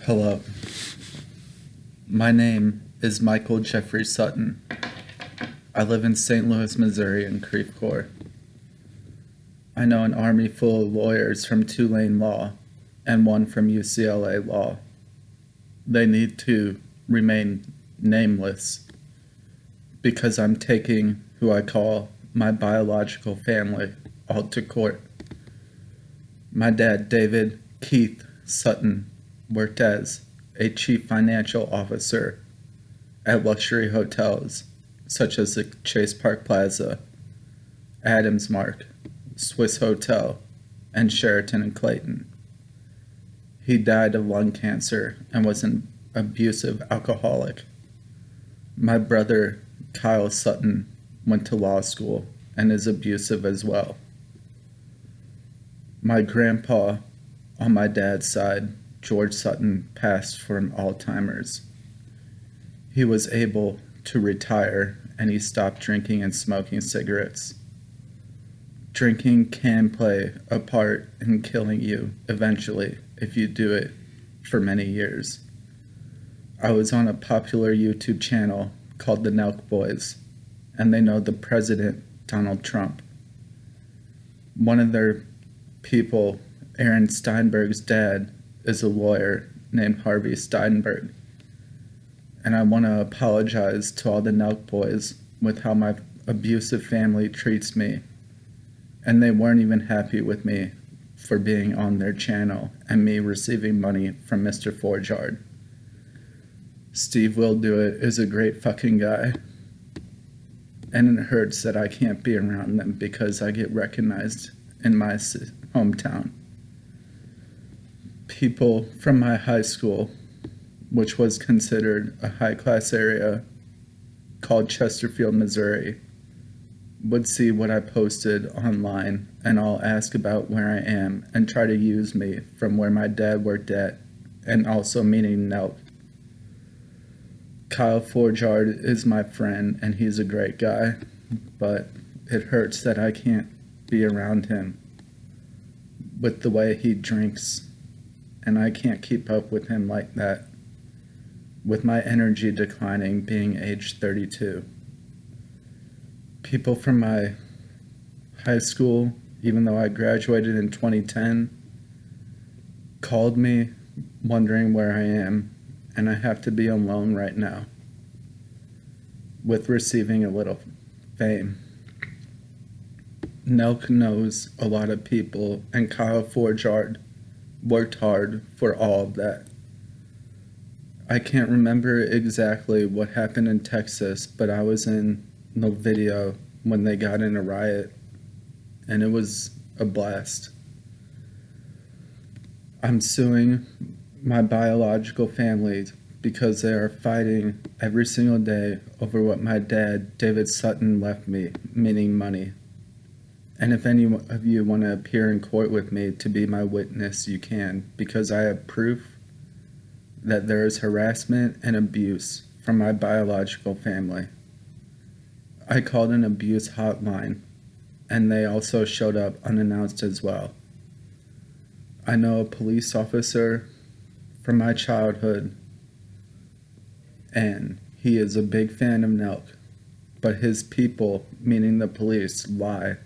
Hello. My name is Michael Jeffrey Sutton. I live in St. Louis, Missouri in Creve Couer. I know an army full of lawyers from Tulane Law and one from UCLA Law. They need to remain nameless because I'm taking who I call my biological family all to court. My dad, David Keith Sutton, worked as a chief financial officer at luxury hotels such as the Chase Park Plaza, Adams Mark, Swiss Hotel, and Sheraton and Clayton. He died of lung cancer and was an abusive alcoholic. My brother, Kyle Sutton, went to law school and is abusive as well. My grandpa, on my dad's side, George Sutton, passed from Alzheimer's. He was able to retire and he stopped drinking and smoking cigarettes. Drinking can play a part in killing you eventually if you do it for many years. I was on a popular YouTube channel called the Nelk Boys, and they know the president, Donald Trump. One of their people, Aaron Steinberg's dad, is a lawyer named Harvey Steinberg. And I want to apologize to all the Nelk Boys with how my abusive family treats me. And they weren't even happy with me for being on their channel and me receiving money from Mr. Forjard. Steve Will Do It is a great fucking guy. And it hurts that I can't be around them because I get recognized in my hometown. People from my high school, which was considered a high-class area called Chesterfield, Missouri, would see what I posted online and all ask about where I am and try to use me from where my dad worked at, and also meaning Nelk. Kyle Forjard is my friend and he's a great guy, but it hurts that I can't be around him with the way he drinks, and I can't keep up with him like that, with my energy declining being age 32. People from my high school, even though I graduated in 2010, called me wondering where I am, and I have to be alone right now with receiving a little fame. Nelk knows a lot of people, and Kyle Forjard worked hard for all of that. I can't remember exactly what happened in Texas, but I was in the video when they got in a riot, and it was a blast. I'm suing my biological family because they are fighting every single day over what my dad, David Sutton, left me, meaning money. And if any of you want to appear in court with me to be my witness, you can, because I have proof that there is harassment and abuse from my biological family. I called an abuse hotline, and they also showed up unannounced as well. I know a police officer from my childhood, and he is a big fan of Nelk, but his people, meaning the police, lie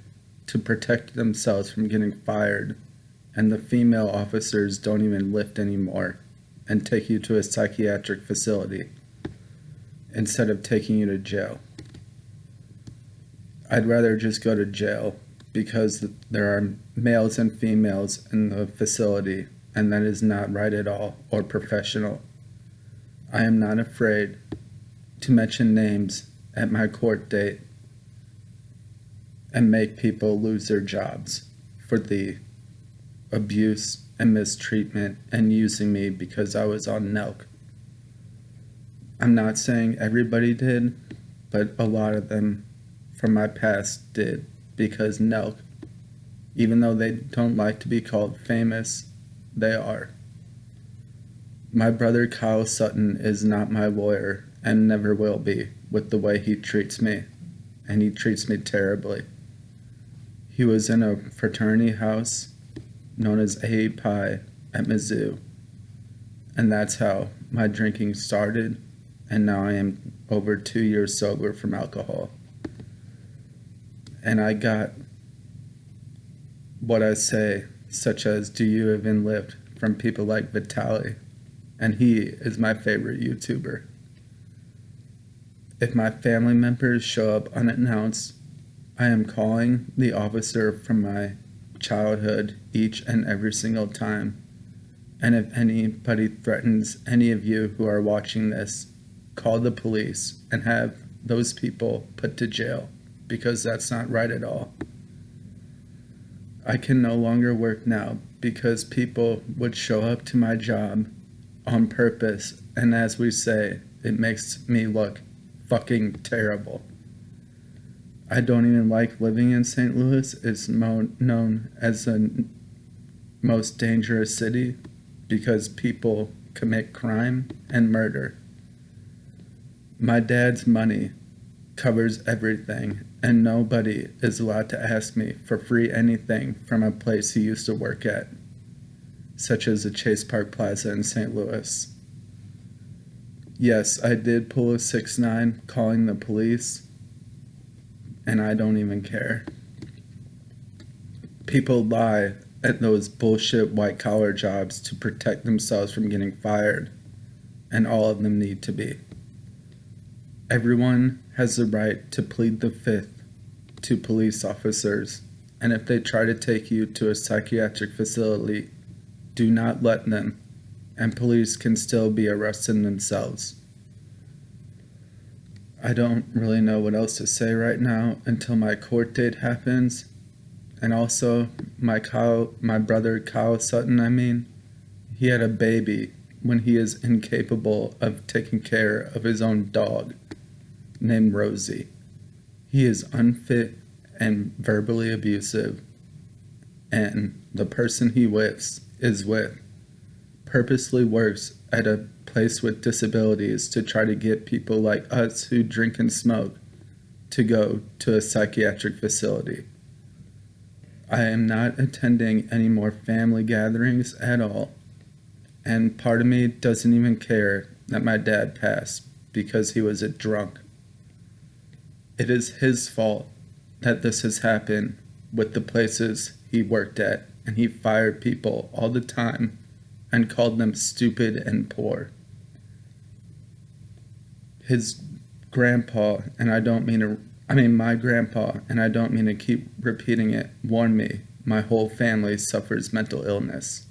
to protect themselves from getting fired, and the female officers don't even lift anymore and take you to a psychiatric facility instead of taking you to jail. I'd rather just go to jail because there are males and females in the facility, and that is not right at all or professional. I am not afraid to mention names at my court date and make people lose their jobs for the abuse and mistreatment and using me because I was on Nelk. I'm not saying everybody did, but a lot of them from my past did, because Nelk, even though they don't like to be called famous, they are. My brother Kyle Sutton is not my lawyer and never will be with the way he treats me, and he treats me terribly. He was in a fraternity house known as A Pi at Mizzou, And that's how my drinking started, and now I am over 2 years sober from alcohol. And I got what I say, such as, "Do you even live?" from people like Vitaly, and he is my favorite YouTuber. If my family members show up unannounced, I am calling the officer from my childhood each and every single time. And if anybody threatens any of you who are watching this, call the police and have those people put to jail, because that's not right at all. I can no longer work now because people would show up to my job on purpose, and as we say, it makes me look fucking terrible. I don't even like living in St. Louis. It's known as the most dangerous city because people commit crime and murder. My dad's money covers everything, and nobody is allowed to ask me for free anything from a place he used to work at, such as the Chase Park Plaza in St. Louis. Yes, I did pull a 6'9", calling the police, and I don't even care. People lie at those bullshit white-collar jobs to protect themselves from getting fired, and all of them need to be. Everyone has the right to plead the fifth to police officers, and if they try to take you to a psychiatric facility, do not let them, and police can still be arresting themselves. I don't really know what else to say right now until my court date happens. And also, my brother Kyle Sutton, he had a baby when he is incapable of taking care of his own dog named Rosie. He is unfit and verbally abusive, and the person he is with purposely works at a place with disabilities to try to get people like us who drink and smoke to go to a psychiatric facility. I am not attending any more family gatherings at all, and part of me doesn't even care that my dad passed because he was a drunk. It is his fault that this has happened with the places he worked at, and he fired people all the time and called them stupid and poor. His grandpa, and I don't mean to, my grandpa, and I don't mean to keep repeating it, warned me my whole family suffers mental illness.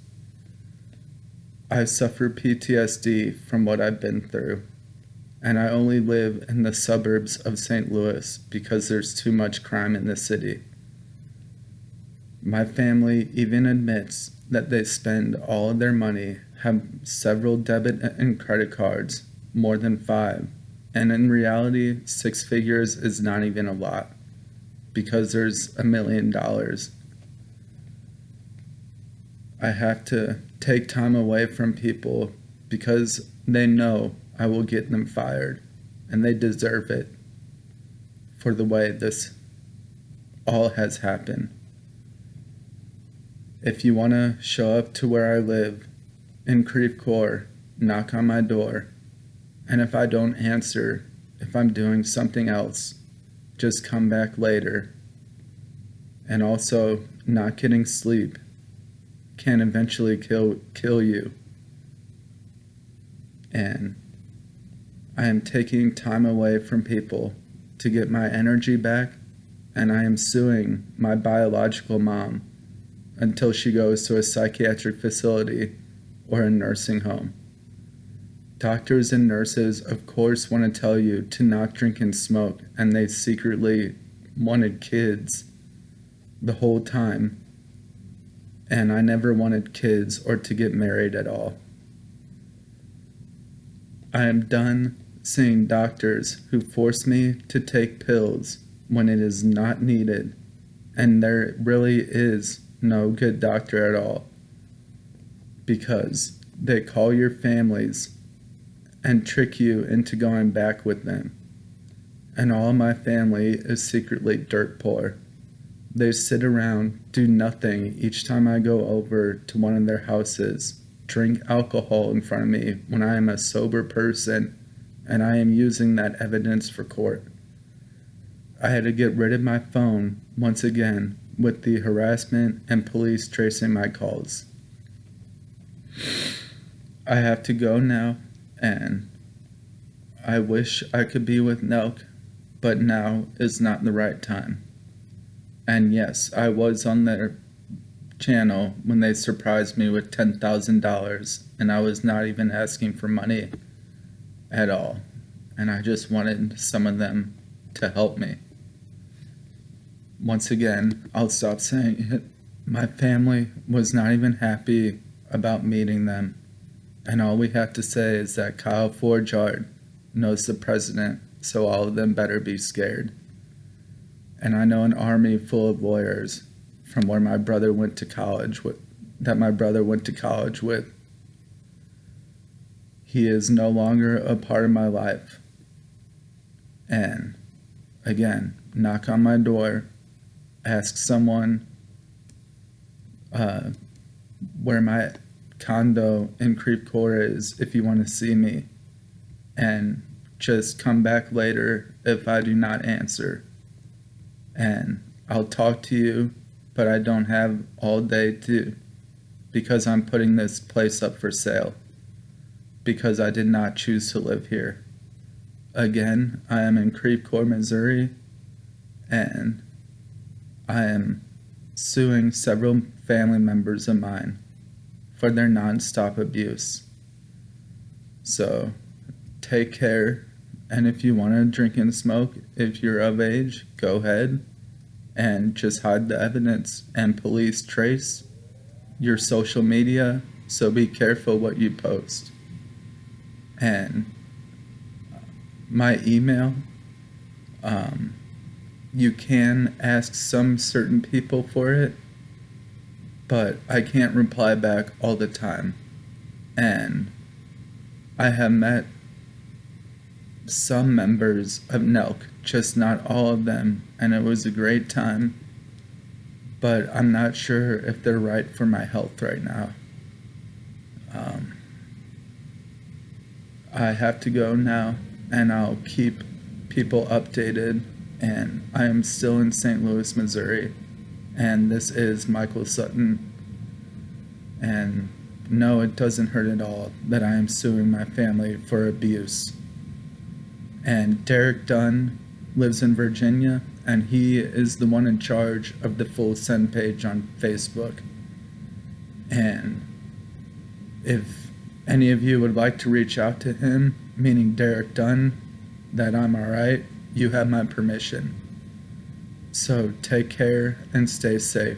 I suffer PTSD from what I've been through, and I only live in the suburbs of St. Louis because there's too much crime in the city. My family even admits that they spend all of their money, have several debit and credit cards, more than 5, and in reality, 6 figures is not even a lot because there's $1 million. I have to take time away from people because they know I will get them fired, and they deserve it for the way this all has happened. If you want to show up to where I live in Creve Couer, knock on my door, and if I don't answer, if I'm doing something else, just come back later. And also, not getting sleep can eventually kill you. And I am taking time away from people to get my energy back, and I am suing my biological mom until she goes to a psychiatric facility or a nursing home. Doctors and nurses, of course, want to tell you to not drink and smoke, and they secretly wanted kids the whole time. And I never wanted kids or to get married at all. I am done seeing doctors who force me to take pills when it is not needed, and there really is no good doctor at all, because they call your families and trick you into going back with them. And all my family is secretly dirt poor. They sit around, do nothing each time I go over to one of their houses drink alcohol in front of me when I am a sober person and I am using that evidence for court. I had to get rid of my phone once again with the harassment and police tracing my calls. I have to go now, and I wish I could be with Nelk, but now is not the right time. And yes, I was on their channel when they surprised me with $10,000, and I was not even asking for money at all. And I just wanted some of them to help me. Once again, I'll stop saying it. My family was not even happy about meeting them. And all we have to say is that Kyle Forjard knows the president, so all of them better be scared. And I know an army full of lawyers from where my brother went to college with, He is no longer a part of my life. And again, knock on my door, ask someone where my condo in Creve Couer is if you want to see me, and just come back later if I do not answer. And I'll talk to you, but I don't have all day to, because I'm putting this place up for sale, because I did not choose to live here. Again, I am in Creve Couer, Missouri, and I am suing several family members of mine for their nonstop abuse. So take care, and if you want to drink and smoke, if you're of age, go ahead, and just hide the evidence, and police trace your social media, so be careful what you post. And my email, you can ask some certain people for it, but I can't reply back all the time. And I have met some members of Nelk, just not all of them, and it was a great time, but I'm not sure if they're right for my health right now. I have to go now, and I'll keep people updated, and I am still in St. Louis, Missouri, and this is Michael Sutton. And no, it doesn't hurt at all that I am suing my family for abuse. And Derek Dunn lives in Virginia, and he is the one in charge of the Full Send page on Facebook. And if any of you would like to reach out to him, meaning Derek Dunn, that I'm alright, you have my permission. So take care and stay safe.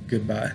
Goodbye.